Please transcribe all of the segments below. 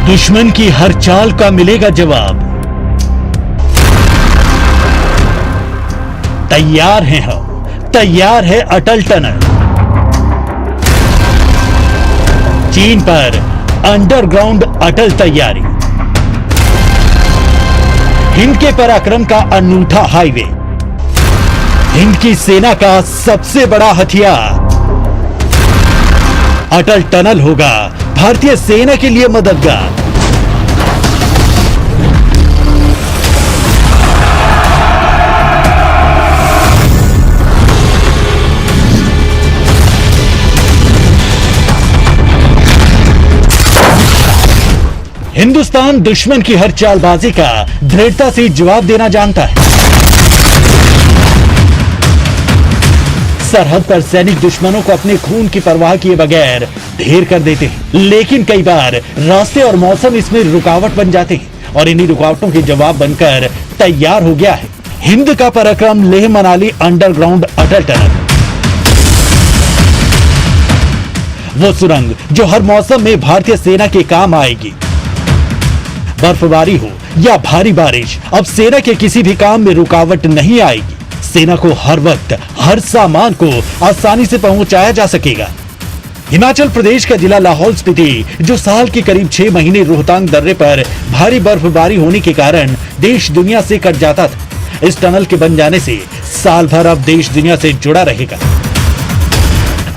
दुश्मन की हर चाल का मिलेगा जवाब। तैयार हैं हम, तैयार है अटल टनल। चीन पर अंडरग्राउंड अटल तैयारी। हिंद के पराक्रम का अनूठा हाईवे। हिंद की सेना का सबसे बड़ा हथियार। अटल टनल होगा भारतीय सेना के लिए मददगार। हिंदुस्तान दुश्मन की हर चालबाजी का दृढ़ता से जवाब देना जानता है। सरहद पर सैनिक दुश्मनों को अपने खून की परवाह किए बगैर ढेर कर देते हैं, लेकिन कई बार रास्ते और मौसम इसमें रुकावट बन जाते हैं और इन्हीं रुकावटों के जवाब बनकर तैयार हो गया है हिंद का पराक्रम लेह मनाली अंडरग्राउंड अटल टनल। वो सुरंग जो हर मौसम में भारतीय सेना के काम आएगी। बर्फबारी हो या भारी बारिश, अब सेना के किसी भी काम में रुकावट नहीं आएगी। सेना को हर वक्त हर सामान को आसानी से पहुंचाया जा सकेगा। हिमाचल प्रदेश का जिला लाहौल स्पीति, जो साल के करीब 6 महीने रोहतांग दर्रे पर भारी बर्फबारी होने के कारण देश दुनिया से कट जाता था, इस टनल के बन जाने से साल भर अब देश दुनिया से जुड़ा रहेगा।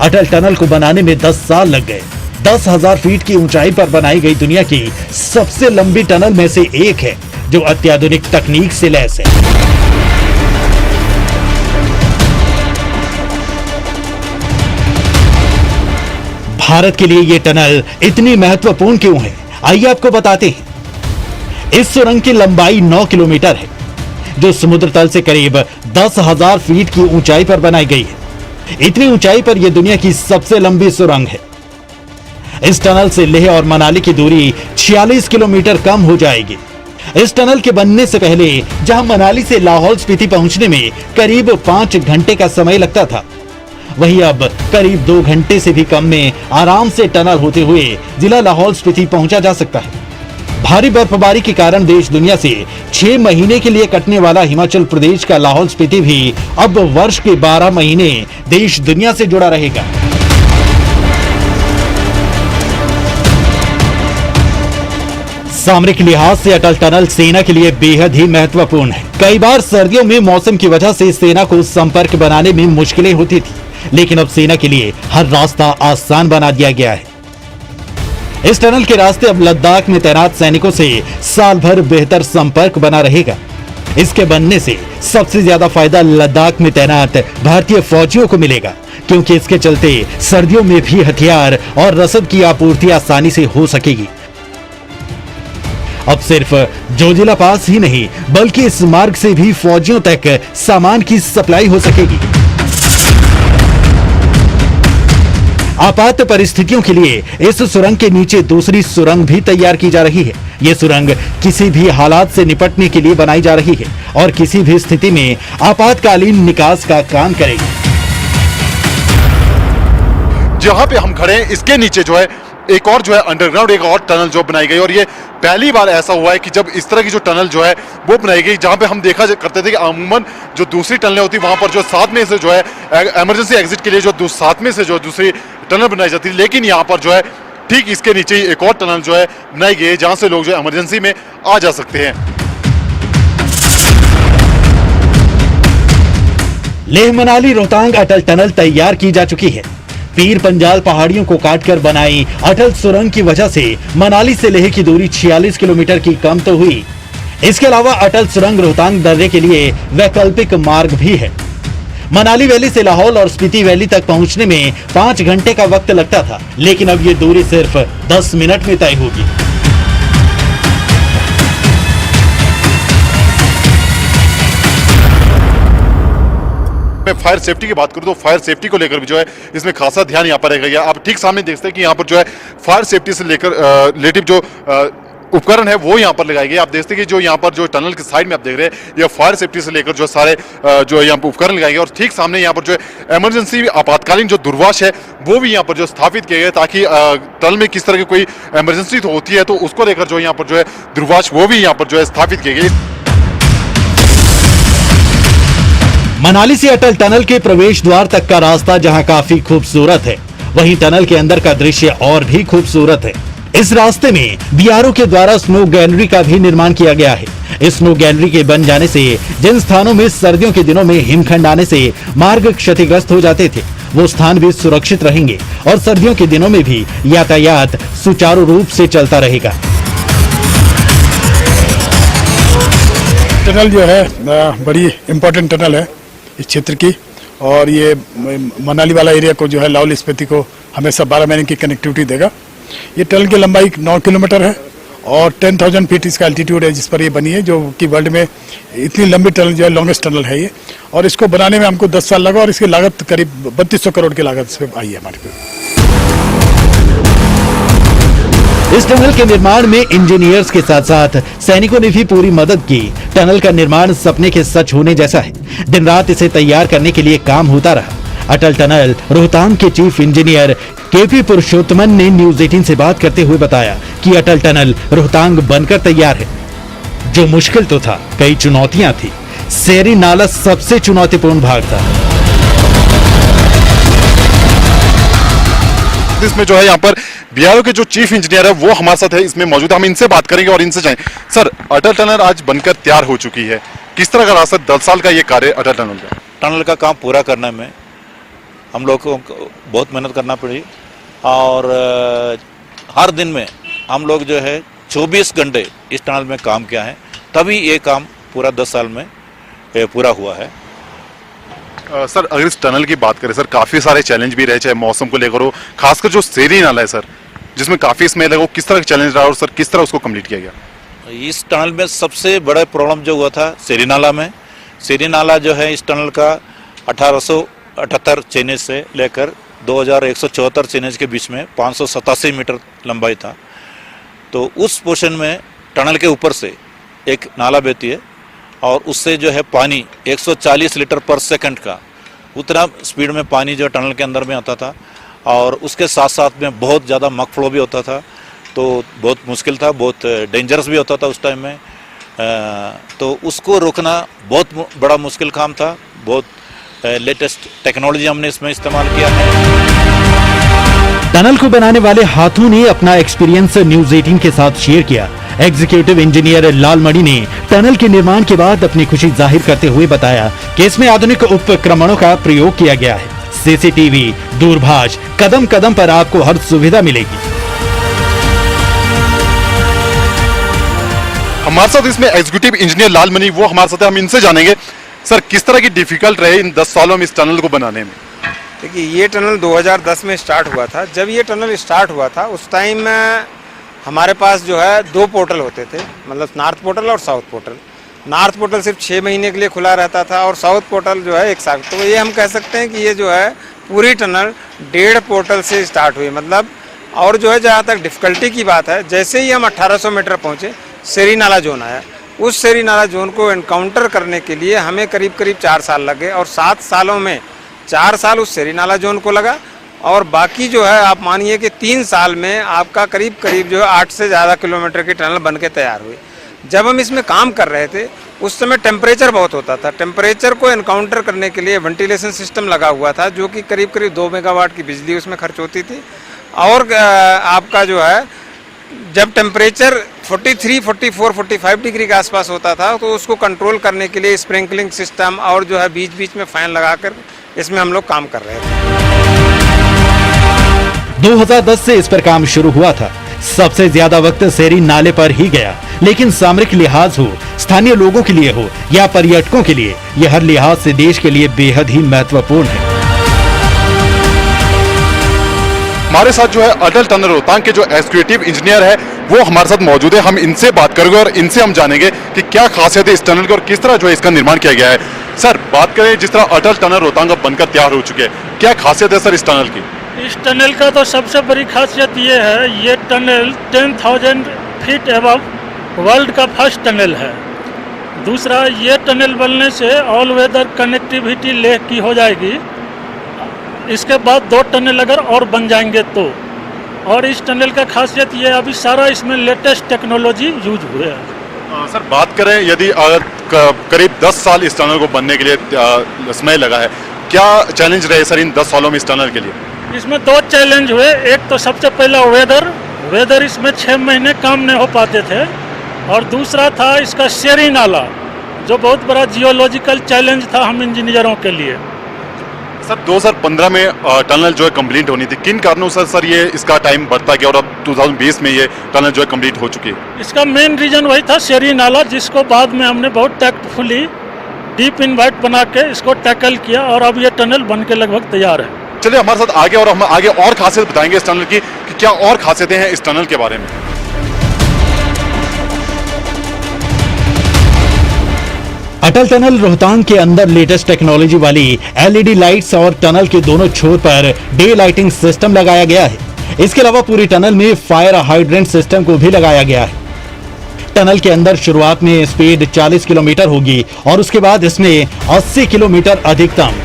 अटल टनल को बनाने में 10 साल लग गए। 10,000 फीट की ऊंचाई पर बनाई गई दुनिया की सबसे लंबी टनल में से एक है, जो अत्याधुनिक तकनीक से लैस है। भारत के लिए यह टनल इतनी महत्वपूर्ण क्यों है, आइए आपको बताते हैं। इस सुरंग की लंबाई 9 किलोमीटर है, जो समुद्र तल से करीब 10,000 फीट की ऊंचाई पर बनाई गई है। इतनी ऊंचाई पर यह दुनिया की सबसे लंबी सुरंग है। इस टनल से लेह और मनाली की दूरी 46 किलोमीटर कम हो जाएगी। इस टनल के बनने से पहले जहां मनाली से लाहौल स्पीति पहुंचने में करीब 5 घंटे का समय लगता था, वहीं अब करीब 2 घंटे से भी कम में आराम से टनल होते हुए जिला लाहौल स्पीति पहुंचा जा सकता है। भारी बर्फबारी के कारण देश दुनिया से 6 महीने के लिए कटने वाला हिमाचल प्रदेश का लाहौल स्पीति भी अब वर्ष के 12 महीने देश दुनिया से जुड़ा रहेगा। सामरिक लिहाज से अटल टनल सेना के लिए बेहद ही महत्वपूर्ण है। कई बार सर्दियों में मौसम की वजह से सेना को संपर्क बनाने में मुश्किलें होती थी, लेकिन अब सेना के लिए हर रास्ता आसान बना दिया गया है। इस टनल के रास्ते अब लद्दाख में तैनात सैनिकों से साल भर बेहतर संपर्क बना रहेगा। इसके बनने से सबसे ज्यादा फायदा लद्दाख में तैनात भारतीय फौजियों को मिलेगा, क्योंकि इसके चलते सर्दियों में भी हथियार और रसद की आपूर्ति आसानी से हो सकेगी। अब सिर्फ जोजिला पास ही नहीं, बल्कि इस मार्ग से भी फौजियों तक सामान की सप्लाई हो सकेगी। आपात परिस्थितियों के लिए इस सुरंग के नीचे दूसरी सुरंग भी तैयार की जा रही है। यह सुरंग किसी भी हालात से निपटने के लिए बनाई जा रही है और किसी भी स्थिति में आपातकालीन निकास का काम करेगी। जहां पे हम खड़े हैं, इसके नीचे जो है एक और जो है अंडरग्राउंड एक और टनल जो बनाई गई, और ये पहली बार ऐसा हुआ है कि जब इस तरह की जो टनल जो है वो बनाई गई, जहां पे हम देखा करते थे कि अमूमन जो दूसरी टनलें होती वहां पर जो साथ में से जो है इमरजेंसी एग्जिट के लिए जो साथ में से जो दूसरी टनल बनाई जाती थी, लेकिन यहाँ पर जो है ठीक इसके नीचे ही एक और टनल जो है बनाई गई है, जहां से लोग जो है इमरजेंसी में आ जा सकते हैं। लेह मनाली रोहतांग अटल टनल तैयार की जा चुकी है। पीर पंजाल पहाड़ियों को काटकर बनाई अटल सुरंग की वजह से मनाली से लेह की दूरी 46 किलोमीटर की कम तो हुई। इसके अलावा अटल सुरंग रोहतांग दर्रे के लिए वैकल्पिक मार्ग भी है। मनाली वैली से लाहौल और स्पीति वैली तक पहुंचने में 5 घंटे का वक्त लगता था, लेकिन अब ये दूरी सिर्फ 10 मिनट में तय होगी। मैं फायर सेफ्टी की बात करूं तो फायर सेफ्टी को लेकर भी जो है इसमें खासा ध्यान यहाँ पर रहेगा। आप ठीक सामने देख सकते हैं कि यहाँ पर जो है फायर सेफ्टी से लेकर रिलेटिव जो उपकरण है वो यहाँ पर लगाए गए। आप देखते हैं कि जो यहाँ पर जो टनल के साइड में आप देख रहे हैं, ये फायर सेफ्टी से लेकर जो सारे जो यहाँ पर उपकरण लगाए गए, और ठीक सामने यहाँ पर जो इमरजेंसी आपातकालीन जो दूरभाष है वो भी यहाँ पर जो स्थापित किए गए, ताकि टनल में किस तरह की कोई इमरजेंसी तो होती है तो उसको लेकर जो यहाँ पर जो है दूरभाष वो भी यहाँ पर जो है स्थापित किए गए। मनाली से अटल टनल के प्रवेश द्वार तक का रास्ता जहां काफी खूबसूरत है, वहीं टनल के अंदर का दृश्य और भी खूबसूरत है। इस रास्ते में बीआरओ के द्वारा स्नो गैलरी का भी निर्माण किया गया है। इस स्नो गैलरी के बन जाने से जिन स्थानों में सर्दियों के दिनों में हिमखंड आने से मार्ग क्षतिग्रस्त हो जाते थे, वो स्थान भी सुरक्षित रहेंगे और सर्दियों के दिनों में भी यातायात सुचारू रूप से चलता रहेगा। टनल जो है बड़ी इम्पोर्टेंट टनल है इस क्षेत्र की, और ये मनाली वाला एरिया को जो है लाहौल स्पीति को हमेशा 12 महीने की कनेक्टिविटी देगा। ये टनल की लंबाई 9 किलोमीटर है और 10,000 फीट इसका एल्टीट्यूड है जिस पर ये बनी है, जो कि वर्ल्ड में इतनी लंबी टनल जो है लॉन्गेस्ट टनल है ये। और इसको बनाने में हमको 10 साल लगा और इसकी लागत करीब 3200 करोड़ की लागत इस पर आई है हमारे को। इस टनल के निर्माण में इंजीनियर्स के साथ साथ सैनिकों ने भी पूरी मदद की। टनल का निर्माण सपने के सच होने जैसा है। दिन रात इसे तैयार करने के लिए काम होता रहा। अटल टनल रोहतांग के चीफ इंजीनियर केपी पुरुषोत्तमन ने न्यूज 18 से बात करते हुए बताया कि अटल टनल रोहतांग बनकर तैयार है। जो मुश्किल तो था, कई चुनौतियां थी। सेरी नाला सबसे चुनौतीपूर्ण भाग था। इसमें जो है यहाँ पर बीआरओ के जो चीफ इंजीनियर है वो हमारे साथ है, इसमें मौजूद है। हम इनसे बात करेंगे और इनसे जाएंगे। सर, अटल टनल आज बनकर तैयार हो चुकी है, किस तरह का रास्ता 10 साल का ये कार्य अटल टनल का? टनल का काम पूरा करने में हम लोग को बहुत मेहनत करना पड़ी, और हर दिन में हम लोग जो है 24 घंटे इस टनल में काम किया है, तभी ये काम पूरा 10 साल में पूरा हुआ है। सर, अगर इस टनल की बात करें सर, काफी सारे चैलेंज भी रहे, चाहे मौसम को लेकर हो, खासकर जो सेरी नाला है सर, जिसमें काफी स्मेल है, वो किस तरह का चैलेंज रहा और सर किस तरह उसको कंप्लीट किया गया? इस टनल में सबसे बड़ा प्रॉब्लम जो हुआ था सेरी नाला में। सेरी नाला जो है इस टनल का 1878 चेनेज से लेकर 2174 चेनेज के बीच में 587 मीटर लंबाई था। तो उस पोर्शन में टनल के ऊपर से एक नाला बहती है और उससे जो है पानी 140 लीटर पर सेकंड का उतना स्पीड में पानी जो टनल के अंदर में आता था, और उसके साथ साथ में बहुत ज़्यादा मक फ्लो भी होता था। तो बहुत मुश्किल था, बहुत डेंजरस भी होता था उस टाइम में। तो उसको रोकना बहुत बड़ा मुश्किल काम था। बहुत लेटेस्ट टेक्नोलॉजी हमने इसमें इस्तेमाल किया है। टनल को बनाने वाले हाथों ने अपना एक्सपीरियंस न्यूज 18 के साथ शेयर किया। एग्जीक्यूटिव इंजीनियर लालमणि ने टनल के निर्माण के बाद अपनी खुशी जाहिर करते हुए बताया कि इसमें आधुनिक उपकरणों का प्रयोग किया गया है। सीसीटीवी, दूरभाष, कदम कदम पर आपको हर सुविधा मिलेगी। हमारे साथ इसमें एग्जीक्यूटिव इंजीनियर लालमणि वो हमारे साथ है, हम इनसे जानेंगे सर किस तरह की डिफिकल्ट रहे इन 10 सालों में इस टनल को बनाने में। देखिए, ये टनल 2010 में स्टार्ट हुआ था। जब ये टनल स्टार्ट हुआ था उस टाइम हमारे पास जो है 2 पोर्टल होते थे, मतलब नॉर्थ पोर्टल और साउथ पोर्टल। नॉर्थ पोर्टल सिर्फ 6 महीने के लिए खुला रहता था और साउथ पोर्टल जो है 1 साल। तो ये हम कह सकते हैं कि ये जो है पूरी टनल 1.5 पोर्टल से स्टार्ट हुई, मतलब। और जो है जहाँ तक डिफ़िकल्टी की बात है, जैसे ही हम 1800 मीटर पहुँचे सेरी नाला जोन आया। उस सेरी नाला जोन को एनकाउंटर करने के लिए हमें करीब 4 साल लगे, और 7 सालों में 4 साल उस सेरी नाला जोन को लगा, और बाकी जो है आप मानिए कि 3 साल में आपका करीब जो है 8 से ज़्यादा किलोमीटर की टनल बन के तैयार हुई। जब हम इसमें काम कर रहे थे उस समय टेम्परेचर बहुत होता था। टेम्परेचर को एनकाउंटर करने के लिए वेंटिलेशन सिस्टम लगा हुआ था, जो कि करीब 2 मेगावाट की बिजली उसमें खर्च होती थी। और आपका जो है जब टेम्परेचर 43, 44, 45 डिग्री के आसपास होता था तो उसको कंट्रोल करने के लिए स्प्रिंकलिंग सिस्टम और जो है बीच बीच में फैन लगाकर इसमें हम लोग काम कर रहे थे। 2010 से इस पर काम शुरू हुआ था। सबसे ज्यादा वक्त सेरी नाले पर ही गया, लेकिन सामरिक लिहाज हो, स्थानीय लोगों के लिए हो या पर्यटकों के लिए, यह हर लिहाज से देश के लिए बेहद ही महत्वपूर्ण है। हमारे साथ जो है अटल टनल रोहतांग के जो एग्जीक्यूटिव इंजीनियर है वो हमारे साथ मौजूद है। हम इनसे बात करेंगे और इनसे हम जानेंगे कि क्या खासियत है इस टनल की और किस तरह जो है इसका निर्माण किया गया है। सर, बात करें जिस तरह अटल टनल रोहतांग बनकर तैयार हो चुके हैं, क्या खासियत है सर इस टनल की? इस टनल का तो सबसे बड़ी खासियत ये है, ये टनल 10,000 फीट एबव वर्ल्ड का फर्स्ट टनल है। दूसरा, ये टनल बनने से ऑल वेदर कनेक्टिविटी लेह की हो जाएगी। इसके बाद 2 टनल अगर और बन जाएंगे तो, और इस टनल का खासियत ये अभी सारा इसमें लेटेस्ट टेक्नोलॉजी यूज हुए है। सर बात करें यदि करीब 10 साल इस टनल को बनने के लिए समय लगा है, क्या चैलेंज रहे सर इन 10 सालों में इस टनल के लिए? इसमें 2 चैलेंज हुए। एक तो सबसे पहला वेदर इसमें 6 महीने काम नहीं हो पाते थे, और दूसरा था इसका शेरी नाला, जो बहुत बड़ा जियोलॉजिकल चैलेंज था हम इंजीनियरों के लिए। सर 2015 में टनल जो है कंप्लीट होनी थी, किन कारणों से सर ये इसका टाइम बढ़ता गया और अब 2020 में ये टनल जो है कंप्लीट हो चुकी है? इसका मेन रीजन वही था, शेरी नाला, जिसको बाद में हमने बहुत टैक्टफुली डीप इनवाइट बना के इसको टैकल किया, और अब ये टनल बन के लगभग तैयार है। चलिए हमारे साथ आगे, और हम आगे और खासियत बताएंगे इस टनल की कि क्या और खासियतें हैं इस टनल के बारे में। अटल टनल रोहतांग के अंदर लेटेस्ट टेक्नोलॉजी वाली एलईडी लाइट्स और टनल के दोनों छोर पर डे लाइटिंग सिस्टम लगाया गया है। इसके अलावा पूरी टनल में फायर हाइड्रेंट सिस्टम को भी लगाया गया है। टनल के अंदर शुरुआत में स्पीड 40 किलोमीटर होगी और उसके बाद इसमें 80 किलोमीटर अधिकतम।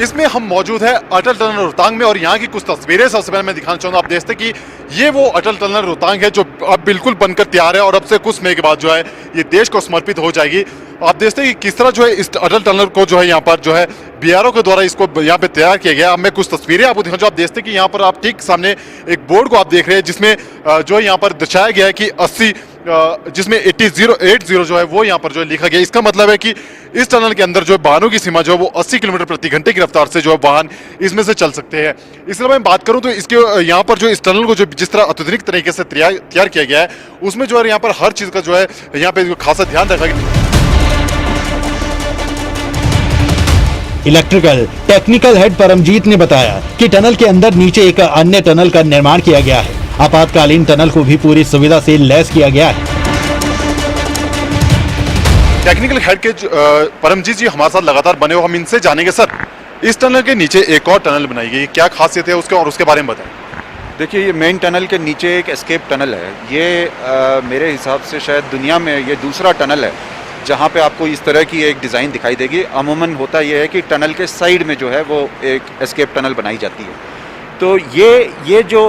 इसमें हम मौजूद है अटल टनल रोहतांग में, और यहाँ की कुछ तस्वीरें सबसे पहले मैं दिखाना चाहूँगा। आप देखते कि ये वो अटल टनल रोहतांग है जो अब बिल्कुल बनकर तैयार है, और अब से कुछ समय के बाद जो है ये देश को समर्पित हो जाएगी। आप देखते हैं कि किस तरह जो है इस अटल टनल को जो है यहाँ पर जो है बीआरओ के द्वारा इसको यहाँ पे तैयार किया गया। अब मैं कुछ तस्वीरें आपको दिखाऊं। जो आप देखते हैं कि यहाँ पर आप ठीक सामने एक बोर्ड को आप देख रहे हैं, जिसमें जो है यहाँ पर दर्शाया गया है कि 80 जिसमें 80 जो है वो यहाँ पर जो है लिखा गया। इसका मतलब है कि इस टनल के अंदर जो है वाहनों की सीमा जो है वो 80 किलोमीटर प्रति घंटे की रफ्तार से जो है वाहन इसमें से चल सकते हैं। इसके अलावा मैं बात करूं तो इसके यहाँ पर जो इस टनल को जो जिस तरह अत्याधुनिक तरीके से तैयार किया गया है, उसमें जो है यहाँ पर हर चीज़ का जो है यहाँ पे खासा ध्यान रखा गया। इलेक्ट्रिकल टेक्निकल हेड परमजीत ने बताया कि टनल के अंदर नीचे एक अन्य टनल का निर्माण किया गया है। आपातकालीन टनल को भी पूरी सुविधा से लैस किया गया है। टेक्निकल हेड के परमजीत जी हमारे साथ लगातार बने हो, हम इनसे जानेंगे सर इस टनल के नीचे एक और टनल बनाई गई, क्या खासियत है उसके और उसके बारे में बताएं। देखिए, ये मेन टनल के नीचे एक एस्केप टनल है। ये मेरे हिसाब से शायद दुनिया में ये दूसरा टनल है जहाँ पे आपको इस तरह की एक डिज़ाइन दिखाई देगी। अमूमन होता यह है कि टनल के साइड में जो है वो एक एस्केप टनल बनाई जाती है। तो ये जो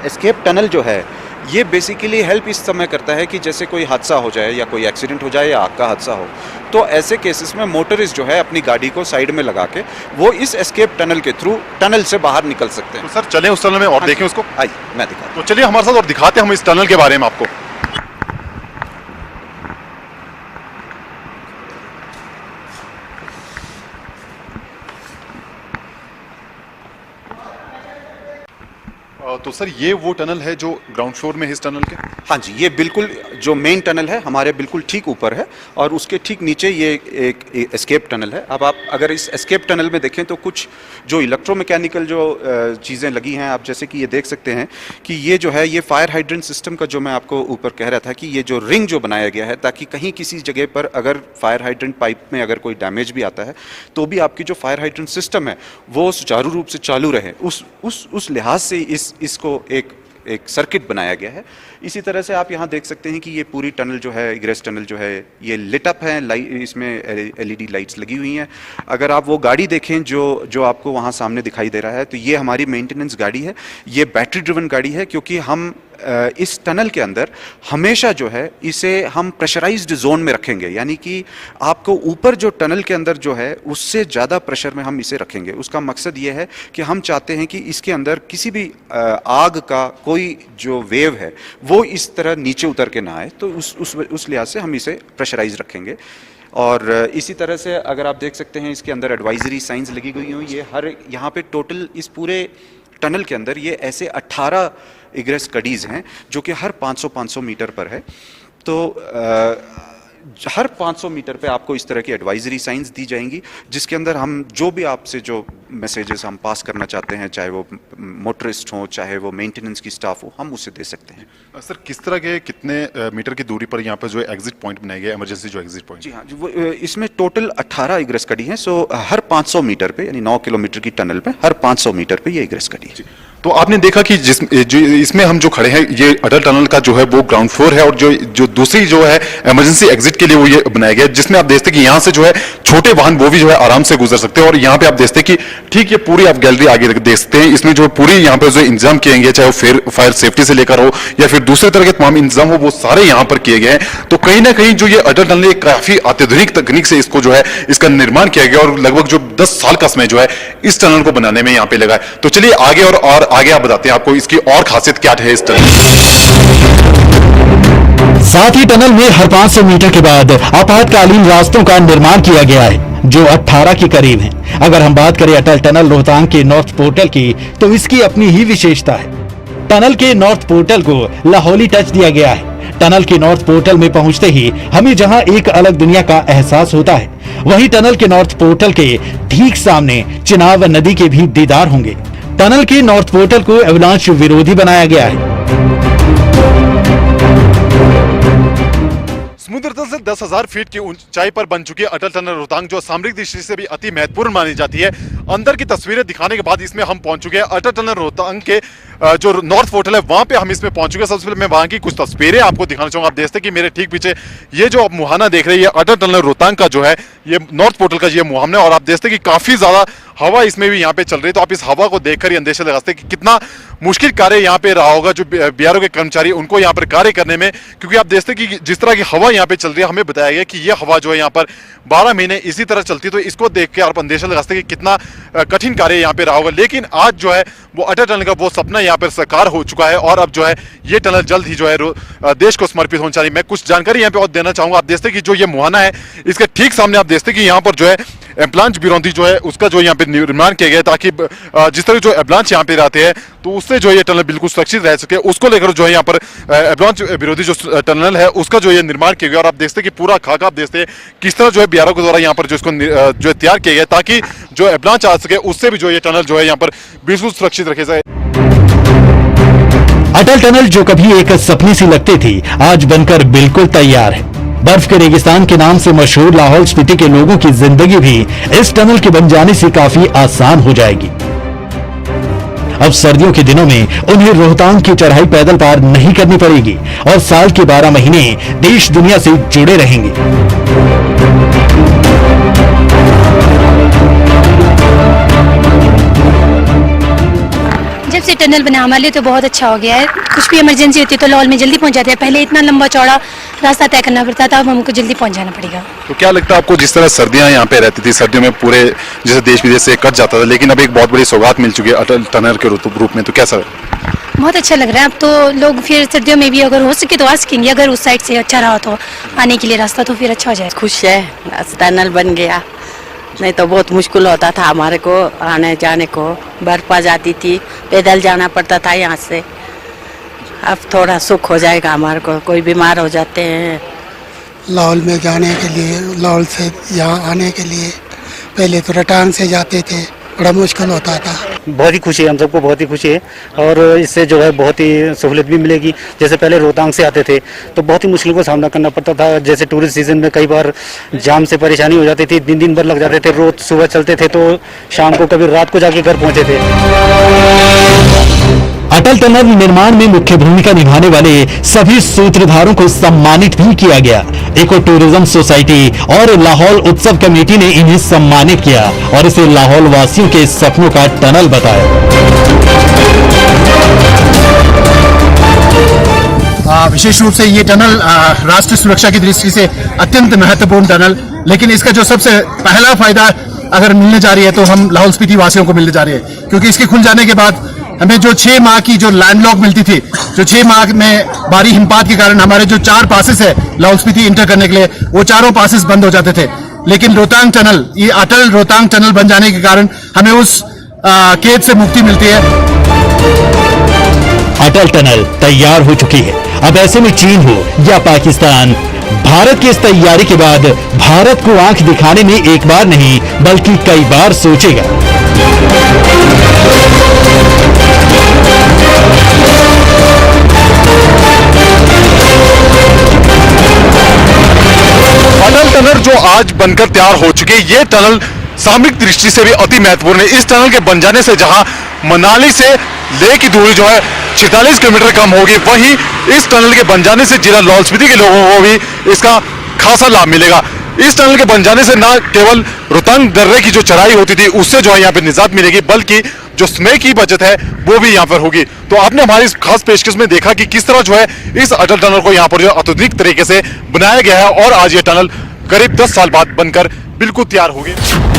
एस्केप टनल जो है ये बेसिकली हेल्प इस समय करता है कि जैसे कोई हादसा हो जाए या कोई एक्सीडेंट हो जाए या आग का हादसा हो, तो ऐसे केसेस में मोटरिस्ट जो है अपनी गाड़ी को साइड में लगा के वो इस एस्केप टनल के थ्रू टनल से बाहर निकल सकते हैं। तो सर चलें उस टनल में और देखें उसको। आइए मैं दिखाता हूं। तो चलिए हमारे साथ और दिखाते हैं हम इस टनल के बारे में आपको। तो सर ये वो टनल है जो ग्राउंड फ्लोर में है इस टनल के? हाँ जी, ये बिल्कुल जो मेन टनल है हमारे बिल्कुल ठीक ऊपर है, और उसके ठीक नीचे ये एक एस्केप टनल है। अब आप अगर इस एस्केप टनल में देखें तो कुछ जो इलेक्ट्रोमैकेनिकल जो चीज़ें लगी हैं, आप जैसे कि ये देख सकते हैं कि ये जो है ये फायर हाइड्रेंट सिस्टम का जो मैं आपको ऊपर कह रहा था कि ये जो रिंग जो बनाया गया है, ताकि कहीं किसी जगह पर अगर फायर हाइड्रेंट पाइप में अगर कोई डैमेज भी आता है तो भी आपकी जो फायर हाइड्रेंट सिस्टम है वो सुचारू रूप से चालू रहे। उस लिहाज से इसको एक सर्किट बनाया गया है। इसी तरह से आप यहाँ देख सकते हैं कि ये पूरी टनल जो है, इग्रेस टनल जो है, ये लिट अप है, इसमें एलईडी लाइट्स लगी हुई हैं। अगर आप वो गाड़ी देखें जो आपको वहाँ सामने दिखाई दे रहा है, तो ये हमारी मेंटेनेंस गाड़ी है। ये बैटरी ड्रिवन गाड़ी है, क्योंकि हम इस टनल के अंदर हमेशा जो है इसे हम प्रेशराइज्ड जोन में रखेंगे, यानी कि आपको ऊपर जो टनल के अंदर जो है उससे ज़्यादा प्रेशर में हम इसे रखेंगे। उसका मकसद ये है कि हम चाहते हैं कि इसके अंदर किसी भी आग का कोई जो वेव है वो इस तरह नीचे उतर के ना आए, तो उस लिहाज से हम इसे प्रेशराइज रखेंगे। और इसी तरह से अगर आप देख सकते हैं इसके अंदर एडवाइजरी साइंस लगी गई हुई। ये हर यहाँ पे टोटल इस पूरे टनल के अंदर ये ऐसे 18 इग्रेस कड़ीज हैं जो कि हर 500 मीटर पर है। तो हर 500 मीटर पे आपको इस तरह की एडवाइजरी साइंस दी जाएंगी, जिसके अंदर हम जो भी आपसे जो मैसेजेस हम पास करना चाहते हैं, चाहे वो मोटरिस्ट हो, चाहे वो मेंटेनेंस की स्टाफ हो, हम उसे दे सकते हैं। सर किस तरह के कितने मीटर की दूरी पर यहाँ पर जो एग्जिट पॉइंट बनाए गए, इमरजेंसी जो एग्जिट पॉइंट? जी हाँ, इसमें टोटल 18 इग्रेस कड़ी हैं। सो हर 500 मीटर पे, यानी 9 किलोमीटर की टनल पे हर 500 मीटर पे ये इग्रेस कड़ी है। तो आपने देखा कि इसमें हम जो खड़े हैं, ये अटल टनल का जो है वो ग्राउंड फ्लोर है, और जो दूसरी जो है इमरजेंसी एग्जिट के लिए वो ये बनाया गया है, जिसमें आप देखते हैं कि यहाँ से जो है छोटे वाहन वो भी जो है आराम से गुजर सकते हैं। और यहाँ पे आप देखते हैं कि ठीक ये पूरी आप गैलरी आगे देख सकते हैं, इसमें जो पूरी यहाँ पे जो इंतजाम किए गए, चाहे वो फायर सेफ्टी से लेकर हो या फिर दूसरे तरह के तमाम इंतजाम हो, वो सारे यहाँ पर किए गए हैं। तो कहीं ना कहीं जो ये अटल टनल है, काफी अत्याधुनिक तकनीक से इसको जो है इसका निर्माण किया गया, और लगभग जो 10 साल का समय जो है इस टनल को बनाने में यहाँ पे लगा है। तो चलिए आगे और आगे आप बताते हैं आपको इसकी और खासियत क्या है इस टनल। साथ ही टनल में हर 500 मीटर के बाद आपातकालीन रास्तों का निर्माण किया गया है, जो 18 के करीब हैं। अगर हम बात करें अटल टनल रोहतांग के नॉर्थ पोर्टल की, तो इसकी अपनी ही विशेषता है। टनल के नॉर्थ पोर्टल को लाहौली टच दिया गया है। टनल के नॉर्थ पोर्टल में पहुंचते ही हमें जहां एक अलग दुनिया का एहसास होता है, वहीं टनल के नॉर्थ पोर्टल के ठीक सामने चिनाब नदी के भी दीदार होंगे। टनल के नॉर्थ पोर्टल को एवलांच विरोधी बनाया गया है। समुद्र तल से 10,000 फीट की ऊंचाई पर बन चुकी है अटल टनल रोहतांग, जो सामरिक दृष्टि से भी अति महत्वपूर्ण मानी जाती है। अंदर की तस्वीरें दिखाने के बाद इसमें हम पहुंच चुके हैं। अटल टनल रोहतांग के जो नॉर्थ पोर्टल है वहां पे हम इसमें पहुंच चुके हैं। सबसे पहले मैं वहां की कुछ तस्वीरें आपको दिखाना चाहूंगा। आप देखते हैं कि मेरे ठीक पीछे ये जो आप मुहाना देख रहे हैं, ये अटल टनल रोहतांग का जो है ये नॉर्थ पोर्टल का ये मुहाना है, और आप देखते हैं कि काफी ज्यादा हवा इसमें भी यहाँ पे चल रही है। तो आप इस हवा को देखकर ही अंदेशा लगा सकते हैं कि कितना मुश्किल कार्य यहाँ पे रहा होगा जो बीआरओ के कर्मचारी उनको यहाँ पर कार्य करने में, क्योंकि आप देखते हैं कि जिस तरह की हवा यहाँ पे चल रही है, हमें बताया गया कि ये हवा जो है यहाँ पर 12 महीने इसी तरह चलती है। तो इसको देख के आप अंदेशा लगा सकते हैं कि कितना कठिन कार्य यहाँ पे रहा होगा। लेकिन आज जो है वो अटल टनल का वो सपना यहाँ पर साकार हो चुका है, और अब जो है ये टनल जल्द ही जो है देश को समर्पित होना चाहिए। मैं कुछ जानकारी यहाँ पे और देना चाहूंगा। आप देखते हैं कि जो ये मुहाना है, इसके ठीक सामने आप देखते हैं कि यहाँ पर जो है एम्बुलेंस बिरौंदी जो है उसका जो यहाँ पे निर्माण किया गया, ताकि जिस तरह जो एम्बुलेंस यहाँ पे रहते हैं तो उससे जो ये टनल बिल्कुल सुरक्षित रह सके, उसको लेकर जो है यहाँ पर एम्बुलेंस विरोधी जो टनल है उसका जो ये निर्माण किया गया। और आप देखते हैं कि पूरा खाका आप देखते हैं किस तरह जो है बीआरओ के द्वारा यहाँ पर जो इसको जो है तैयार किया गया, ताकि जो एम्बुलेंस आ सके उससे भी जो ये टनल जो है यहाँ पर बिल्कुल सुरक्षित रखे जाए। अटल टनल जो कभी एक सपनी सी लगती थी, आज बनकर बिल्कुल तैयार है। बर्फ के रेगिस्तान के नाम से मशहूर लाहौल स्पीति के लोगों की जिंदगी भी इस टनल के बन जाने से काफी आसान हो जाएगी। अब सर्दियों के दिनों में उन्हें रोहतांग की चढ़ाई पैदल पार नहीं करनी पड़ेगी, और साल के 12 महीने देश दुनिया से जुड़े रहेंगे। जब से टनल बना हमारे लिए तो बहुत अच्छा हो गया है। कुछ भी इमरजेंसी होती है तो लाहौल में जल्दी पहुंच जाते हैं। पहले इतना लंबा चौड़ा रास्ता तय करना पड़ता था, अब हमको जल्दी पहुंच जाना पड़ेगा। तो क्या लगता है आपको, जिस तरह सर्दियां यहाँ पे रहती थी, सर्दियों में पूरे जैसे देश विदेश से कट जाता था, लेकिन अब एक बहुत बड़ी सौगात मिल चुकी है अटल टनल के रूप में, तो कैसा? बहुत अच्छा लग रहा है। अब तो लोग फिर सर्दियों में भी अगर हो सके तो आ सकेंगे, अगर उस साइड से अच्छा रहा तो आने के लिए रास्ता तो फिर अच्छा हो जाए। खुश है टनल बन गया, नहीं तो बहुत मुश्किल होता था हमारे को आने जाने को। बर्फ आ जाती थी, पैदल जाना पड़ता था यहाँ से। अब थोड़ा सुख हो जाएगा हमारे को। कोई बीमार हो जाते हैं लाहौल में जाने के लिए, लाहौल से यहाँ आने के लिए पहले तो रोहतांग से जाते थे, बड़ा मुश्किल होता था। बहुत ही खुशी है, हम सबको बहुत ही खुशी है, और इससे जो है बहुत ही सहूलियत भी मिलेगी। जैसे पहले रोहतांग से आते थे तो बहुत ही मुश्किल का सामना करना पड़ता था। जैसे टूरिस्ट सीजन में कई बार जाम से परेशानी हो जाती थी, दिन भर लग जाते थे। रोज सुबह चलते थे तो शाम को कभी रात को जाके घर पहुंचे थे। अटल टनल निर्माण में मुख्य भूमिका निभाने वाले सभी सूत्रधारों को सम्मानित भी किया गया। इको टूरिज्म सोसाइटी और लाहौल उत्सव कमेटी ने इन्हें सम्मानित किया और इसे लाहौल वासियों के सपनों का टनल बताया। विशेष रूप से ये टनल राष्ट्रीय सुरक्षा की दृष्टि से अत्यंत महत्वपूर्ण टनल, लेकिन इसका जो सबसे पहला फायदा अगर मिलने जा रही है तो हम लाहौल स्पीति वासियों को मिलने जा रही है, क्योंकि इसके खुल जाने के बाद हमें जो 6 माह की जो लैंडलॉक मिलती थी, जो 6 माह में भारी हिमपात के कारण हमारे जो 4 पासेस है लाहौल स्पीति इंटर करने के लिए, वो चारों पासेस बंद हो जाते थे। लेकिन रोहतांग टनल, ये अटल रोहतांग टनल बन जाने के कारण हमें उस कैद से मुक्ति मिलती है। अटल टनल तैयार हो चुकी है। अब ऐसे में चीन हो या पाकिस्तान, भारत की इस तैयारी के बाद भारत को आंख दिखाने में एक बार नहीं बल्कि कई बार सोचेगा। अटल टनल जो आज बनकर तैयार हो चुके, ये टनल सामरिक दृष्टि से भी अति महत्वपूर्ण है। इस टनल के बन जाने से जहां मनाली से लेह की दूरी जो है 46 किलोमीटर कम होगी, वहीं इस टनल के बन जाने से जिला लाहौल स्पीति के लोगों को भी इसका खासा लाभ मिलेगा। इस टनल के बन जाने से न केवल रोहतांग दर्रे की जो चढ़ाई होती थी उससे जो है यहाँ पे निजात मिलेगी, बल्कि जो समय की बचत है वो भी यहाँ पर होगी। तो आपने हमारी इस खास पेशकश में देखा कि किस तरह जो है इस अटल टनल को यहाँ पर जो आधुनिक तरीके से बनाया गया है और आज ये टनल करीब 10 साल बाद बनकर बिल्कुल तैयार हो गई।